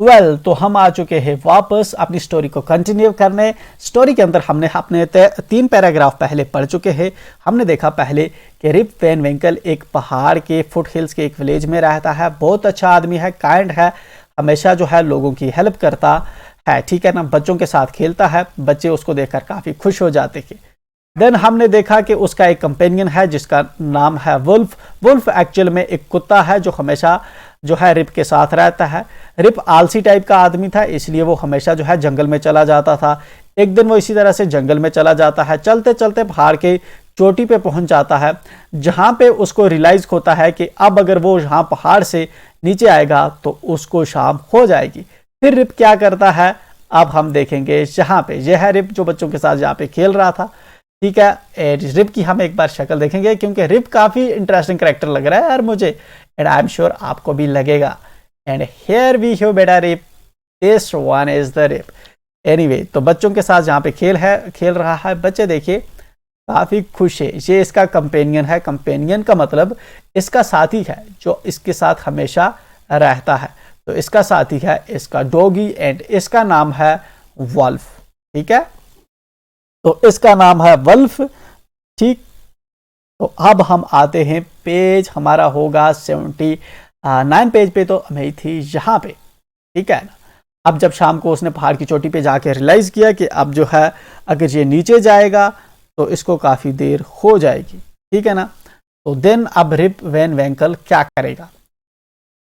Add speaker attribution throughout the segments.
Speaker 1: तो हम आ चुके हैं वापस अपनी स्टोरी को कंटिन्यू करने। स्टोरी के अंदर हमने अपने 3 पैराग्राफ पहले पढ़ चुके हैं। हमने देखा पहले कि रिप वैन विंकल एक पहाड़ के फुट हिल्स के एक विलेज में रहता है। बहुत अच्छा आदमी है, काइंड है, हमेशा जो है लोगों की हेल्प करता है, ठीक है ना। बच्चों के साथ खेलता है, बच्चे उसको देखकर काफी खुश हो जाते हैं। देन हमने देखा कि उसका एक कंपेनियन है जिसका नाम है वुल्फ। वुल्फ एक्चुअल में एक कुत्ता है जो हमेशा जो है रिप के साथ रहता है। रिप आलसी टाइप का आदमी था, इसलिए वो हमेशा जो है जंगल में चला जाता था। एक दिन वो इसी तरह से जंगल में चला जाता है, चलते चलते पहाड़ के चोटी पे पहुंच जाता है, जहां पे उसको रियलाइज होता है कि अब अगर वो यहाँ पहाड़ से नीचे आएगा तो उसको शाम हो जाएगी। फिर रिप क्या करता है अब हम देखेंगे। जहां पे यह है रिप जो बच्चों के साथ यहाँ पे खेल रहा था, ठीक है। रिप की हम एक बार शक्ल देखेंगे क्योंकि रिप काफी इंटरेस्टिंग कैरेक्टर लग रहा है यार मुझे, एंड आई एम श्योर आपको भी लगेगा। एंड हियर वी हैव बेटा Rip, this one is the Rip. Anyway, तो बच्चों के साथ यहाँ पे खेल रहा है। बच्चे देखिए काफी खुश है। ये इसका कंपेनियन है। कंपेनियन का मतलब इसका साथी है जो इसके साथ हमेशा रहता है। तो इसका साथी है इसका डॉगी एंड इसका नाम है वल्फ, ठीक है। तो इसका नाम है वल्फ, ठीक। तो अब हम आते हैं, पेज हमारा होगा 79 पेज पे तो मैं थी यहाँ पे, ठीक है ना। अब जब शाम को उसने पहाड़ की चोटी पे जाके रियलाइज किया कि अब जो है अगर ये नीचे जाएगा तो इसको काफी देर हो जाएगी, ठीक है ना। तो देन अब रिप वैन विंकल क्या करेगा,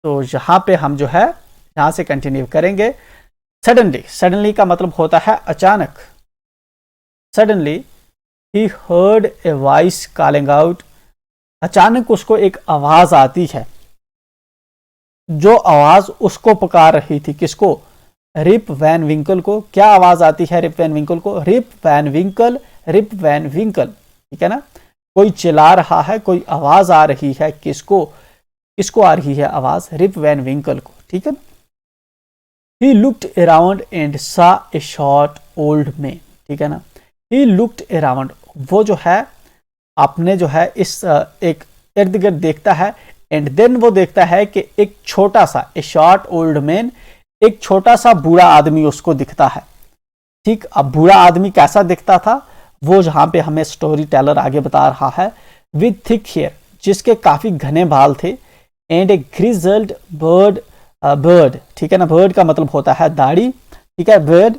Speaker 1: तो यहाँ पे हम जो है यहाँ से कंटिन्यू करेंगे। सडनली का मतलब होता है अचानक। Suddenly he heard a voice calling out. अचानक उसको एक आवाज आती है। जो आवाज उसको पुकार रही थी, किसको? रिप वैन विंकल को। क्या आवाज आती है रिप वैन विंकल को? रिप वैन विंकल, रिप वैन विंकल, ठीक है ना। कोई चिल्ला रहा है, कोई आवाज आ रही है। किसको आ रही है आवाज? रिप वैन विंकल को, ठीक है ना। ही लुक्ड अराउंड एंड सा ए शॉर्ट ओल्ड मैन, ठीक है ना। ही लुक्ड अराउंड, वो जो है अपने जो है इस एक इर्द गिर्द देखता है, एंड देन वो देखता है कि एक छोटा सा ए शॉर्ट ओल्ड मैन, एक छोटा सा बूढ़ा आदमी उसको दिखता है, ठीक। अब बूढ़ा आदमी कैसा दिखता था वो जहां पे हमें स्टोरी टेलर आगे बता रहा है। विद थिक हेयर, जिसके काफी घने बाल थे, एंड ए ग्रिजल्ड बर्ड, ठीक है ना। बर्ड का मतलब होता है दाढ़ी, ठीक है, बर्ड।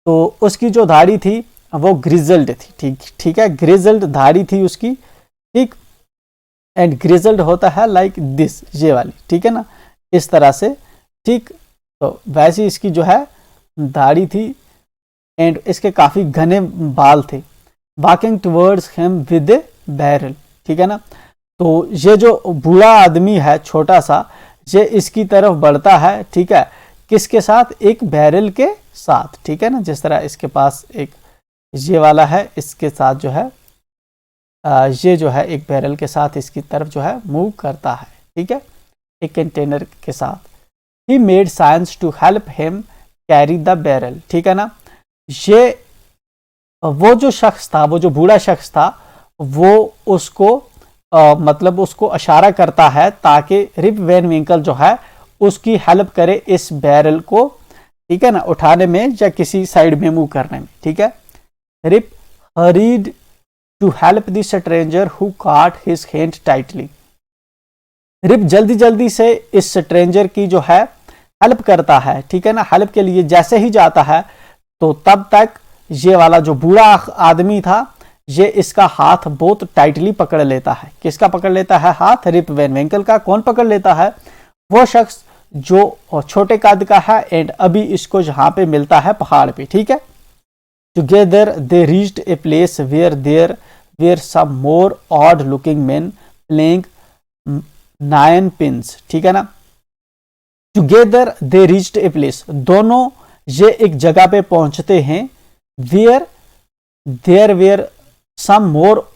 Speaker 1: तो उसकी जो दाढ़ी थी वो ग्रिजल्ड थी, ठीक है, ग्रिजल्ड दाढ़ी थी उसकी, ठीक। एंड ग्रिजल्ड होता है लाइक दिस, ये वाली, ठीक है ना, इस तरह से, ठीक। तो वैसी इसकी जो है दाढ़ी थी, एंड इसके काफी घने बाल थे। Walking towards him with A barrel, ठीक है ना। तो ये जो बूढ़ा आदमी है छोटा सा, ये इसकी तरफ बढ़ता है, ठीक है, किसके साथ? एक बैरल के साथ, ठीक है ना। जिस तरह इसके पास एक ये वाला है, इसके साथ जो है ये जो है एक बैरल के साथ इसकी तरफ जो है मूव करता है, ठीक है, एक कंटेनर के साथ। He made signs to help him carry the barrel, ठीक है ना। ये वो जो शख्स था, वो जो बूढ़ा शख्स था, वो उसको मतलब उसको इशारा करता है ताकि रिप वैन विंकल जो है उसकी हेल्प करे इस बैरल को, ठीक है ना, उठाने में या किसी साइड में मूव करने में, ठीक है। Rip hurried to help the stranger who caught his hand tightly. Rip जल्दी जल्दी से इस स्ट्रेंजर की जो है हेल्प करता है, ठीक है ना। हेल्प के लिए जैसे ही जाता है तो तब तक ये वाला जो बूढ़ा आदमी था, ये इसका हाथ बहुत टाइटली पकड़ लेता है। किसका पकड़ लेता है हाथ? रिप वैन विंकल का। कौन पकड़ लेता है? वो शख्स जो छोटे कद का है, एंड अभी इसको जहां पे मिलता है पहाड़ पे, ठीक है। Together they reached a place where there were some more odd looking man playing 9 pins, ठीक है ना। Together they reached a place, दोनों ये एक जगह पे पहुंचते हैं। Where there were some more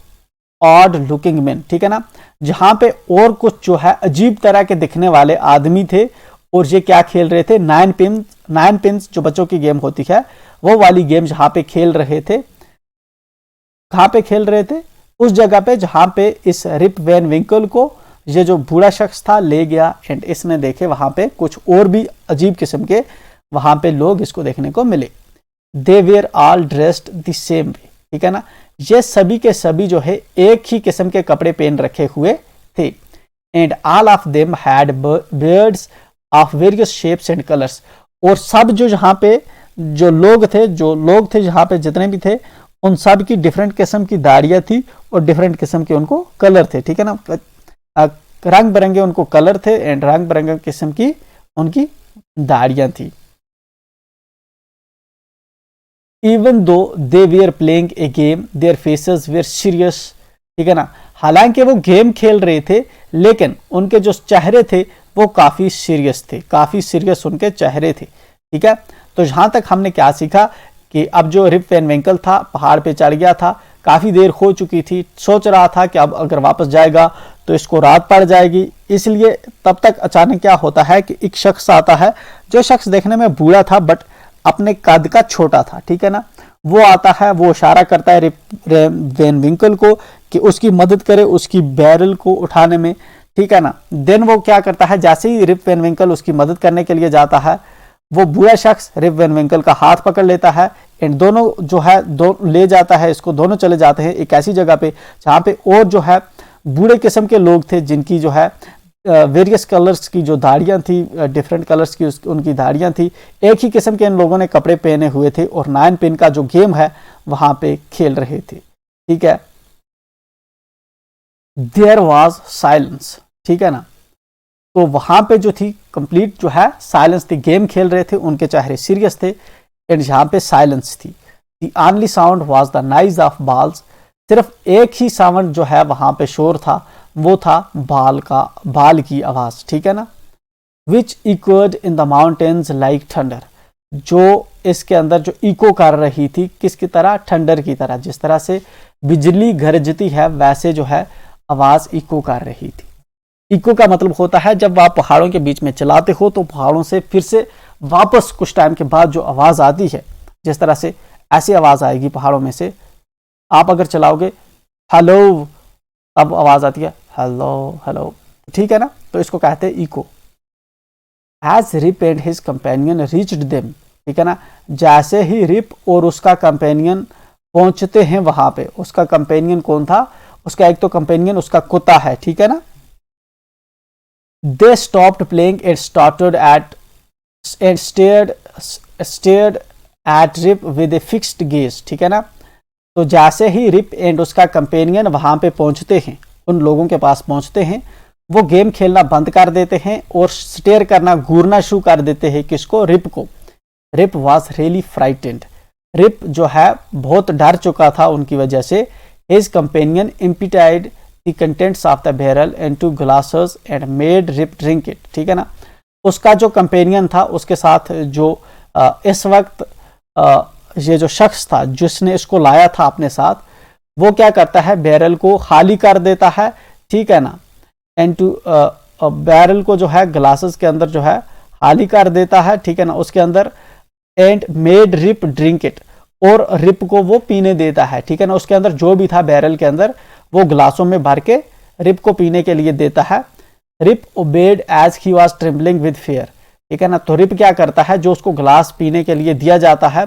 Speaker 1: odd looking man, ठीक है ना, जहां पे और कुछ जो है अजीब तरह के दिखने वाले आदमी थे, और ये क्या खेल रहे थे? 9 पिन्स जो बच्चों की गेम होती है, वो वाली गेम जहां पे खेल रहे थे। कहां पे खेल रहे थे? उस जगह पे जहां पे इस रिप वैन विंकल को ये जो बूढ़ा शख्स था ले गया एंड इसने देखे वहां पे कुछ और भी अजीब किस्म के वहां पे लोग इसको देखने को मिले। They were all dressed the same way, ठीक है ना, ये सभी के सभी जो है एक ही किस्म के कपड़े पहन रखे हुए थे। And all of them had beards of various shapes and colours, और सब जो यहाँ पे जो लोग थे जहाँ पे जितने भी थे उन सब की डिफरेंट किस्म की दाढ़ियां थी और डिफरेंट किस्म के उनको कलर थे, ठीक है ना, रंग बिरंगे उनको कलर थे एंड रंग बिरंगे किस्म की उनकी दाढ़ियां थी। Even though they were playing a game their faces were serious, ठीक है ना, हालांकि वो गेम खेल रहे थे लेकिन उनके जो चेहरे थे वो काफी सीरियस थे, काफी सीरियस उनके चेहरे थे, ठीक है। तो यहां तक हमने क्या सीखा कि अब जो रिप वैन विंकल था पहाड़ पे चढ़ गया था, काफी देर हो चुकी थी, सोच रहा था कि अब अगर वापस जाएगा तो इसको रात पड़ जाएगी, इसलिए तब तक अचानक क्या होता है कि एक शख्स आता है, जो शख्स देखने में बूढ़ा था बट अपने कद का छोटा था, ठीक है ना, वो आता है, वो इशारा करता है रिप वैन विंकल को कि उसकी मदद करे उसकी बैरल को उठाने में, ठीक है ना। देन वो क्या करता है, जैसे ही रिप वैन विंकल उसकी मदद करने के लिए जाता है, वो बूढ़ा शख्स रिप वैन विंकल का हाथ पकड़ लेता है एंड दोनों जो है ले जाता है इसको, दोनों चले जाते हैं एक ऐसी जगह पे जहाँ पे और जो है बूढ़े किस्म के लोग थे जिनकी जो है वेरियस कलर्स की जो दाढ़ियां थी, डिफरेंट कलर्स की उनकी दाढ़ियां थी, एक ही किस्म के इन लोगों ने कपड़े पहने हुए थे और 9 पिन का जो गेम है वहां पे खेल रहे थे, ठीक है। देयर वॉज साइलेंस, ठीक है ना, तो वहां पे जो थी कंप्लीट जो है साइलेंस थी, गेम खेल रहे थे, उनके चेहरे सीरियस थे एंड यहाँ पे साइलेंस थी। The only sound was the noise of balls, सिर्फ एक ही साउंड जो है वहां पे शोर था, वो था बाल की आवाज, ठीक है ना। Which echoed in the mountains like thunder, जो इसके अंदर जो इको कर रही थी किसकी तरह, थंडर की तरह, जिस तरह से बिजली गरजती है वैसे जो है आवाज इको कर रही थी। इको का मतलब होता है जब आप पहाड़ों के बीच में चलाते हो तो पहाड़ों से फिर से वापस कुछ टाइम के बाद जो आवाज आती है, जिस तरह से ऐसी आवाज आएगी पहाड़ों में से, आप अगर चलाओगे हेलो, अब आवाज आती है हेलो हेलो, ठीक है ना, तो इसको कहते हैं echo. As Rip and his companion reached them, ठीक है ना, जैसे ही रिप और उसका कंपेनियन पहुंचते हैं वहां पे, उसका कंपेनियन कौन था, उसका एक तो कंपेनियन उसका कुत्ता है, ठीक है ना। They stopped playing and started at and stared at Rip with a fixed gaze, ठीक है ना। तो जैसे ही रिप एंड उसका कंपेनियन वहां पे पहुंचते हैं, उन लोगों के पास पहुंचते हैं, वो गेम खेलना बंद कर देते हैं और स्टेयर करना, घूरना शुरू कर देते हैं, किसको, रिप को। Rip was really frightened, Rip जो है बहुत डर चुका था उनकी वजह से। His companion emptied the contents of the barrel into glasses and made Rip drink it, ठीक है ना। उसका जो कंपेनियन था उसके साथ जो इस वक्त ये जो शख्स था जिसने इसको लाया था अपने साथ, वो क्या करता है, बैरल को खाली कर देता है, ठीक है ना, एंड टू बैरल को जो है ग्लासेस के अंदर जो है खाली कर देता है, ठीक है ना, उसके अंदर and made Rip drink it, और रिप को वो पीने देता है, ठीक है ना, उसके अंदर जो भी था बैरल के अंदर वो ग्लासों में भर के रिप को पीने के लिए देता है। Rip obeyed as he was trembling with fear, ठीक है ना, तो रिप क्या करता है, जो उसको ग्लास पीने के लिए दिया जाता है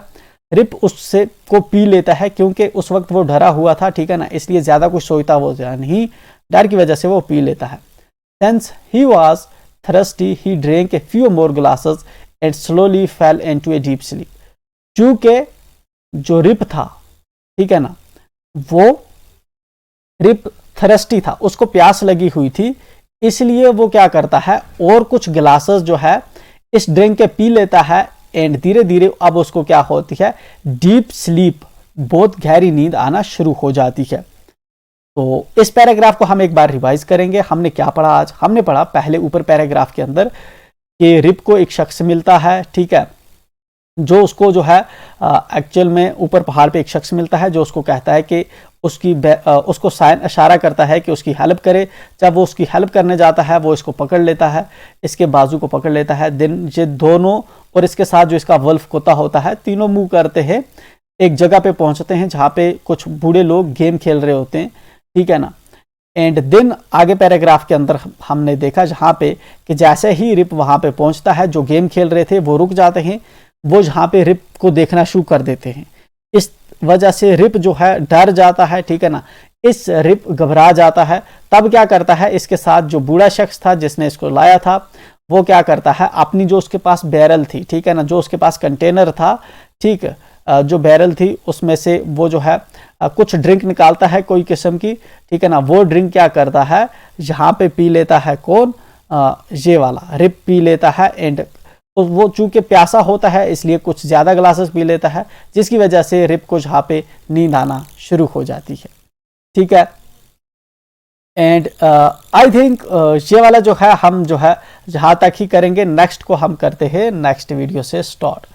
Speaker 1: रिप उससे को पी लेता है, क्योंकि उस वक्त वो डरा हुआ था, ठीक है ना, इसलिए ज्यादा कुछ सोचता वो नहीं, डर की वजह से वो पी लेता है। Since he was thirsty, he drank a few more glasses and slowly fell into a deep sleep. चूंकि जो रिप था, ठीक है ना, वो रिप थर्स्टी था, उसको प्यास लगी हुई थी, इसलिए वो क्या करता है और कुछ ग्लासेस जो है इस ड्रिंक के पी लेता है एंड धीरे धीरे अब उसको क्या होती है, डीप स्लीप, बहुत गहरी नींद आना शुरू हो जाती है। तो इस पैराग्राफ को हम एक बार रिवाइज करेंगे। हमने क्या पढ़ा आज, हमने पढ़ा पहले ऊपर पैराग्राफ के अंदर कि रिप को एक शख्स मिलता है, ठीक है, जो उसको जो है एक्चुअल में ऊपर पहाड़ पे एक शख्स मिलता है जो उसको कहता है कि उसको साइन इशारा करता है कि उसकी हेल्प करे। जब वो उसकी हेल्प करने जाता है वो इसको पकड़ लेता है, इसके बाजू को पकड़ लेता है। दिन ये दोनों और इसके साथ जो इसका वल्फ कुत्ता होता है, तीनों मूव करते हैं, एक जगह पे पहुंचते हैं जहाँ पे कुछ बूढ़े लोग गेम खेल रहे होते हैं, ठीक है ना। एंड देन आगे पैराग्राफ के अंदर हमने देखा जहाँ पे कि जैसे ही रिप वहाँ पे पहुँचता है, जो गेम खेल रहे थे वो रुक जाते हैं, वो जहाँ पे रिप को देखना शुरू कर देते हैं। इस वजह से रिप जो है डर जाता है, ठीक है ना, इस रिप घबरा जाता है। तब क्या करता है, इसके साथ जो बूढ़ा शख्स था जिसने इसको लाया था, वो क्या करता है, अपनी जो उसके पास बैरल थी, ठीक है ना, जो उसके पास कंटेनर था, ठीक, जो बैरल थी उसमें से वो जो है कुछ ड्रिंक निकालता है कोई किस्म की, ठीक है ना। वो ड्रिंक क्या करता है, यहाँ पे पी लेता है कौन, ये वाला रिप पी लेता है। एंड वो चूंकि प्यासा होता है इसलिए कुछ ज़्यादा ग्लासेस पी लेता है, जिसकी वजह से रिप को जहाँ पे नींद आना शुरू हो जाती है, ठीक है। एंड आई थिंक ये वाला जो है हम जो है जहाँ तक ही करेंगे, नेक्स्ट को हम करते हैं नेक्स्ट वीडियो से स्टार्ट।